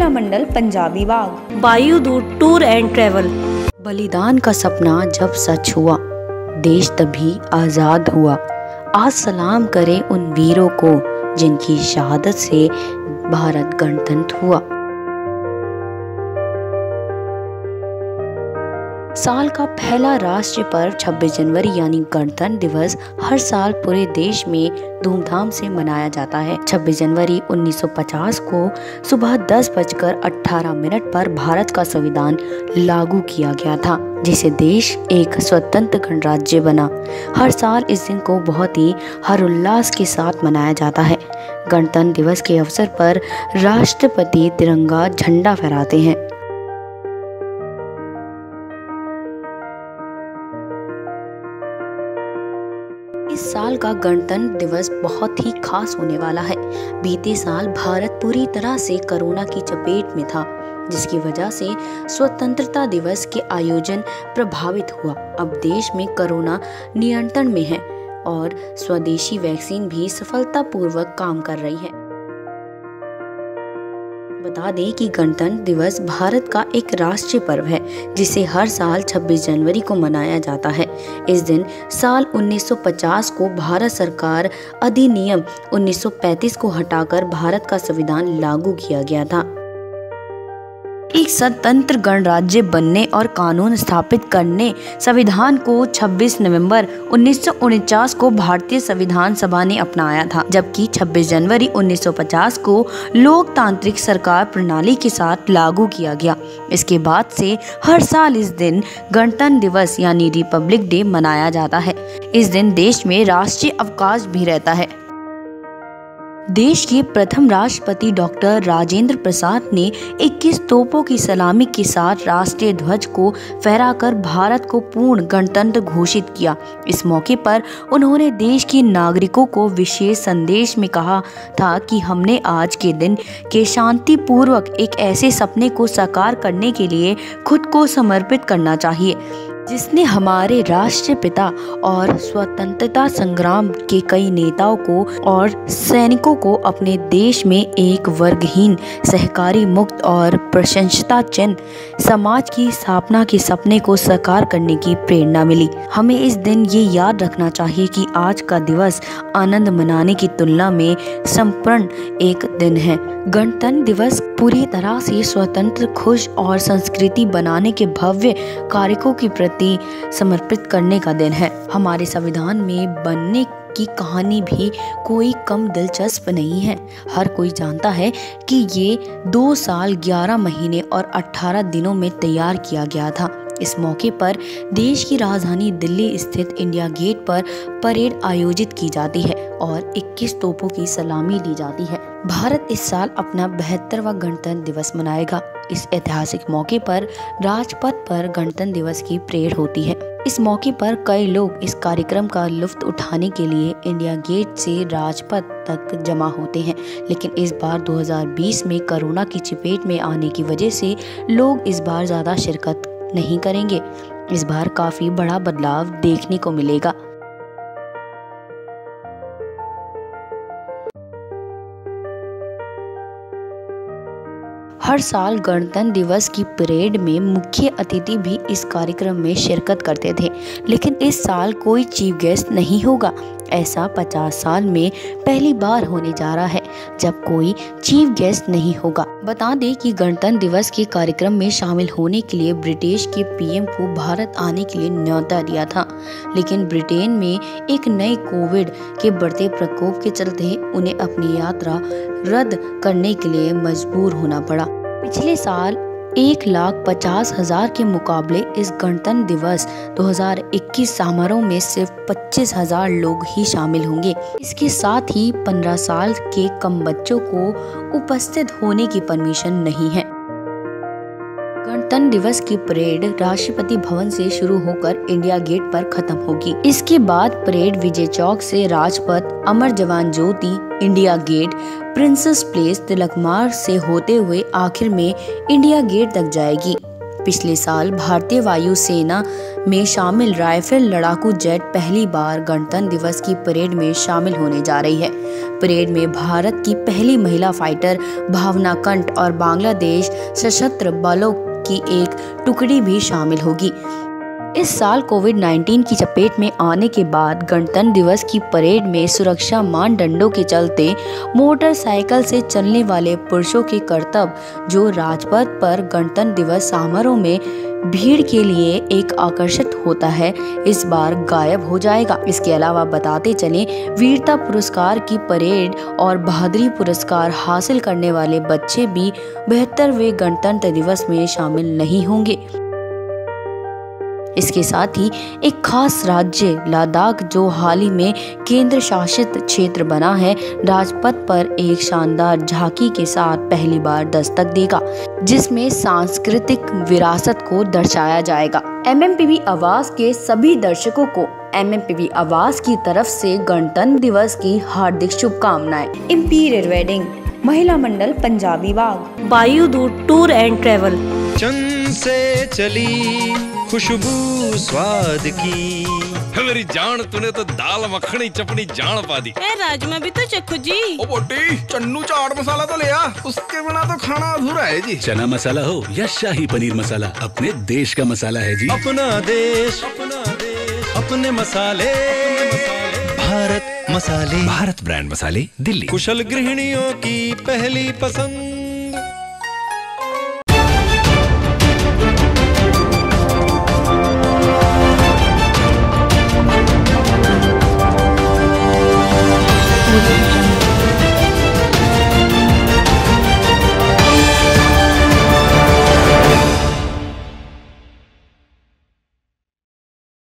Mithila Mandal Punjabi Bagh, Vayudoot tour and travel. बलिदान का सपना जब सच हुआ, देश तभी आजाद हुआ। आज सलाम करें उन वीरों को जिनकी शहादत से भारत गणतंत्र हुआ। साल का पहला राष्ट्रीय पर्व 26 जनवरी यानी गणतंत्र दिवस हर साल पूरे देश में धूमधाम से मनाया जाता है। 26 जनवरी 1950 को सुबह 10:18 पर भारत का संविधान लागू किया गया था, जिसे देश एक स्वतंत्र गणराज्य बना। हर साल इस दिन को बहुत ही हर्षोल्लास के साथ मनाया जाता है। गणतंत्र दिवस के अवसर पर राष्ट्रपति तिरंगा झंडा फहराते हैं। इस साल का गणतंत्र दिवस बहुत ही खास होने वाला है। बीते साल भारत पूरी तरह से कोरोना की चपेट में था, जिसकी वजह से स्वतंत्रता दिवस के आयोजन प्रभावित हुआ। अब देश में कोरोना नियंत्रण में है और स्वदेशी वैक्सीन भी सफलतापूर्वक काम कर रही है। बता दें कि गणतंत्र दिवस भारत का एक राष्ट्रीय पर्व है, जिसे हर साल 26 जनवरी को मनाया जाता है। इस दिन साल 1950 को भारत सरकार अधिनियम 1935 को हटाकर भारत का संविधान लागू किया गया था। एक स्वतंत्र गणराज्य बनने और कानून स्थापित करने संविधान को 26 नवंबर 1949 को भारतीय संविधान सभा ने अपनाया था, जबकि 26 जनवरी 1950 को लोकतांत्रिक सरकार प्रणाली के साथ लागू किया गया। इसके बाद से हर साल इस दिन गणतंत्र दिवस यानी रिपब्लिक डे मनाया जाता है। इस दिन देश में राष्ट्रीय अवकाश भी रहता है। देश के प्रथम राष्ट्रपति डॉक्टर राजेंद्र प्रसाद ने 21 तोपों की सलामी के साथ राष्ट्रीय ध्वज को फहराकर भारत को पूर्ण गणतंत्र घोषित किया। इस मौके पर उन्होंने देश के नागरिकों को विशेष संदेश में कहा था कि हमने आज के दिन के शांतिपूर्वक एक ऐसे सपने को साकार करने के लिए खुद को समर्पित करना चाहिए, जिसने हमारे राष्ट्रपिता और स्वतंत्रता संग्राम के कई नेताओं को और सैनिकों को अपने देश में एक वर्गहीन, सहकारी मुक्त और प्रशंसता चिन्ह समाज की स्थापना के सपने को साकार करने की प्रेरणा मिली। हमें इस दिन ये याद रखना चाहिए कि आज का दिवस आनंद मनाने की तुलना में संपूर्ण एक दिन है। गणतंत्र दिवस पूरी तरह से स्वतंत्र, खुश और संस्कृति बनाने के भव्य कार्यों के प्रति समर्पित करने का दिन है। हमारे संविधान में बनने की कहानी भी कोई कम दिलचस्प नहीं है। हर कोई जानता है कि ये 2 साल 11 महीने और 18 दिनों में तैयार किया गया था। इस मौके पर देश की राजधानी दिल्ली स्थित इंडिया गेट पर परेड आयोजित की जाती है और 21 तोपों की सलामी ली जाती है। भारत इस साल अपना 72वां गणतंत्र दिवस मनाएगा। इस ऐतिहासिक मौके पर राजपथ पर गणतंत्र दिवस की परेड होती है। इस मौके पर कई लोग इस कार्यक्रम का लुत्फ उठाने के लिए इंडिया गेट से राजपथ तक जमा होते हैं, लेकिन इस बार 2020 में कोरोना की चपेट में आने की वजह से लोग इस बार ज़्यादा शिरकत नहीं करेंगे। इस बार काफी बड़ा बदलाव देखने को मिलेगा। हर साल गणतंत्र दिवस की परेड में मुख्य अतिथि भी इस कार्यक्रम में शिरकत करते थे, लेकिन इस साल कोई चीफ गेस्ट नहीं होगा। ऐसा 50 साल में पहली बार होने जा रहा है जब कोई चीफ गेस्ट नहीं होगा। बता दें कि गणतंत्र दिवस के कार्यक्रम में शामिल होने के लिए ब्रिटिश के पीएम को भारत आने के लिए न्योता दिया था, लेकिन ब्रिटेन में एक नए कोविड के बढ़ते प्रकोप के चलते उन्हें अपनी यात्रा रद्द करने के लिए मजबूर होना पड़ा। पिछले साल 1,50,000 के मुकाबले इस गणतंत्र दिवस 2021 समारोह में सिर्फ 25,000 लोग ही शामिल होंगे। इसके साथ ही 15 साल के कम बच्चों को उपस्थित होने की परमिशन नहीं है। गणतंत्र दिवस की परेड राष्ट्रपति भवन से शुरू होकर इंडिया गेट पर खत्म होगी। इसके बाद परेड विजय चौक से राजपथ, अमर जवान ज्योति, इंडिया गेट, प्रिंसेस प्लेस, तिलक मार्ग से होते हुए आखिर में इंडिया गेट तक जाएगी। पिछले साल भारतीय वायुसेना में शामिल राइफल लड़ाकू जेट पहली बार गणतंत्र दिवस की परेड में शामिल होने जा रही है। परेड में भारत की पहली महिला फाइटर भावना कंठ और बांग्लादेश सशस्त्र बलों की एक टुकड़ी भी शामिल होगी। इस साल कोविड-19 की चपेट में आने के बाद गणतंत्र दिवस की परेड में सुरक्षा मानदंडों के चलते मोटरसाइकिल से चलने वाले पुरुषों के करतब जो राजपथ पर गणतंत्र दिवस समारोह में भीड़ के लिए एक आकर्षित होता है, इस बार गायब हो जाएगा। इसके अलावा बताते चलें, वीरता पुरस्कार की परेड और बहादुरी पुरस्कार हासिल करने वाले बच्चे भी 72वें गणतंत्र दिवस में शामिल नहीं होंगे। इसके साथ ही एक खास राज्य लद्दाख, जो हाल ही में केंद्र शासित क्षेत्र बना है, राजपथ पर एक शानदार झांकी के साथ पहली बार दस्तक देगा, जिसमें सांस्कृतिक विरासत को दर्शाया जाएगा। MMPV आवाज के सभी दर्शकों को MMPV आवाज की तरफ से गणतंत्र दिवस की हार्दिक शुभकामनाएं। इंपीरियल वेडिंग महिला मंडल Punjabi Bagh. Vayudoot tour and travel. चंद से चली खुशबू स्वाद की। मेरी जान, तूने तो दाल मखनी चपनी जान पा दी। राजमा भी तो चखो जी। ओ बोटी, चन्नू चाट मसाला तो ले आ, उसके बिना तो खाना अधूरा है जी। चना मसाला हो या शाही पनीर मसाला, अपने देश का मसाला है जी। अपना देश अपने मसाले, भारत मसाले, भारत ब्रांड मसाले, दिल्ली। कुशल गृहिणियों की पहली पसंद